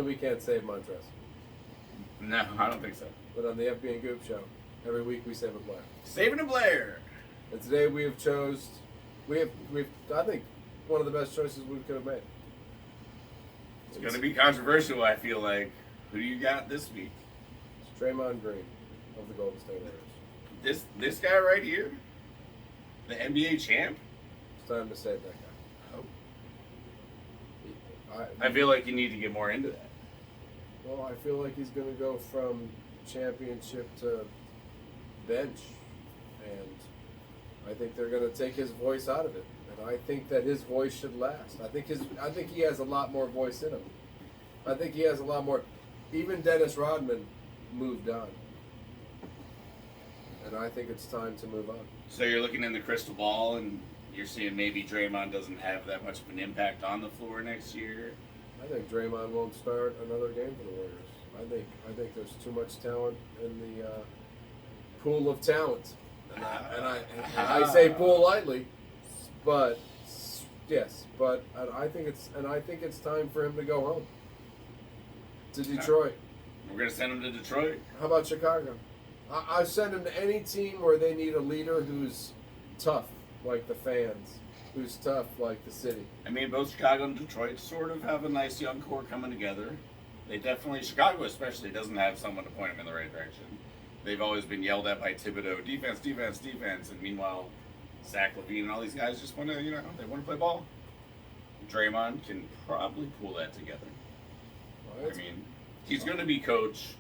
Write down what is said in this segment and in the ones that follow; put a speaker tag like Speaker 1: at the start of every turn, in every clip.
Speaker 1: we can't save Montrez.
Speaker 2: No, I don't think so.
Speaker 1: But on the FB and Goop show, every week we save a player.
Speaker 2: Saving a Blair.
Speaker 1: And today we have I think, one of the best choices we could have made.
Speaker 2: It's going to be controversial, I feel like. Who do you got this week?
Speaker 1: It's Draymond Green of the Golden State Warriors.
Speaker 2: This guy right here? The NBA champ?
Speaker 1: It's time to save that guy.
Speaker 2: I feel like you need to get more into that.
Speaker 1: Well, I feel like he's going to go from championship to bench, and I think they're going to take his voice out of it, and I think that his voice should last. I think he has a lot more voice in him. I think he has a lot more. Even Dennis Rodman moved on, and I think it's time to move on.
Speaker 2: So you're looking in the crystal ball, and you're seeing maybe Draymond doesn't have that much of an impact on the floor next year.
Speaker 1: I think Draymond won't start another game for the Warriors. I think there's too much talent in the pool of talent, and I say pool lightly, but yes, but I think it's time for him to go home to Detroit.
Speaker 2: We're gonna send him to Detroit.
Speaker 1: How about Chicago? I send him to any team where they need a leader who's tough, like the fans, who's tough like the city.
Speaker 2: I mean, both Chicago and Detroit sort of have a nice young core coming together. They definitely, Chicago especially, doesn't have someone to point them in the right direction. They've always been yelled at by Thibodeau, defense, defense, defense, and meanwhile, Zach LaVine and all these guys just want to, they want to play ball. Draymond can probably pull that together.
Speaker 1: Well,
Speaker 2: I mean, he's going to be coach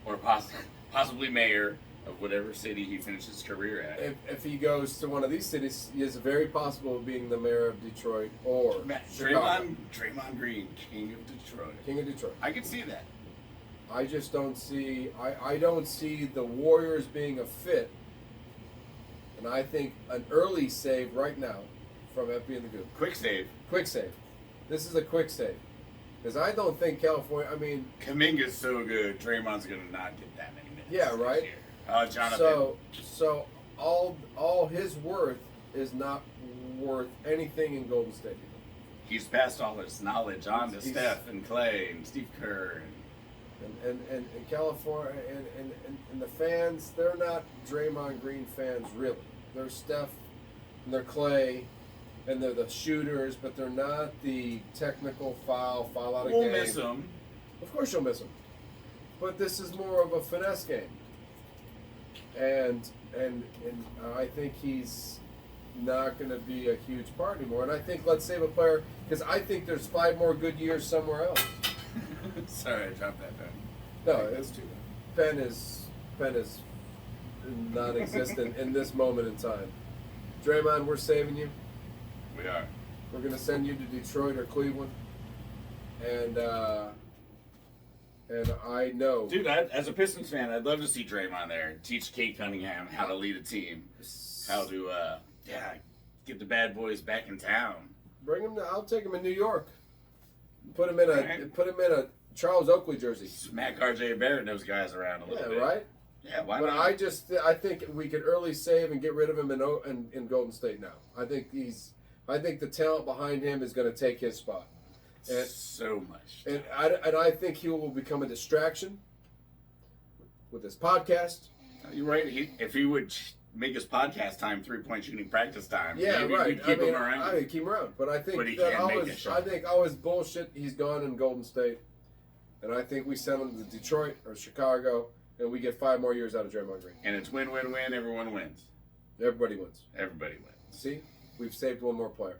Speaker 2: or possibly mayor of whatever city he finishes his career at.
Speaker 1: If he goes to one of these cities, he is very possible of being the mayor of Detroit or Chicago.
Speaker 2: Draymond Green, king of Detroit.
Speaker 1: King of Detroit.
Speaker 2: I can see that.
Speaker 1: I just don't see. I don't see the Warriors being a fit, and I think an early save right now from FB and the Goop.
Speaker 2: Quick save.
Speaker 1: Quick save. This is a quick save. Because I don't think California. I mean,
Speaker 2: Kuminga's so good. Draymond's gonna not get that many minutes.
Speaker 1: Yeah, right.
Speaker 2: Jonathan.
Speaker 1: So all his worth is not worth anything in Golden State.
Speaker 2: He's passed all his knowledge on to Steph and Clay and Steve Kerr
Speaker 1: and California and the fans. They're not Draymond Green fans really. They're Steph and they're Clay. And they're the shooters, but they're not the technical foul out of game.
Speaker 2: We'll miss them.
Speaker 1: Of course you'll miss them. But this is more of a finesse game. And I think he's not going to be a huge part anymore. And I think let's save a player, because I think there's 5 more good years somewhere else.
Speaker 2: Sorry, I dropped that pen.
Speaker 1: No, it's too bad. Pen is non-existent in this moment in time. Draymond, we're saving you.
Speaker 2: We are.
Speaker 1: We're going to send you to Detroit or Cleveland. And I know.
Speaker 2: Dude, as a Pistons fan, I'd love to see Draymond there. Teach Kate Cunningham how to lead a team. How to, get the bad boys back in town.
Speaker 1: Bring him to, I'll take him in New York. Put him in a Charles Oakley jersey.
Speaker 2: Smack RJ Barrett and those guys around a little bit.
Speaker 1: Yeah, right?
Speaker 2: Yeah, why
Speaker 1: but
Speaker 2: not?
Speaker 1: I think we could early save and get rid of him in Golden State now. I think the talent behind him is going to take his spot. And,
Speaker 2: so much.
Speaker 1: And I think he will become a distraction with his podcast.
Speaker 2: You're right. If he would make his podcast time 3-point shooting practice time,
Speaker 1: yeah,
Speaker 2: maybe
Speaker 1: right.
Speaker 2: we'd keep him around.
Speaker 1: I would keep him around, but I think
Speaker 2: I
Speaker 1: think all his bullshit, he's gone in Golden State, and I think we send him to Detroit or Chicago, and we get 5 more years out of Draymond Green.
Speaker 2: And it's win-win-win. Everyone wins.
Speaker 1: Everybody wins.
Speaker 2: Everybody wins.
Speaker 1: See, we've saved one more player.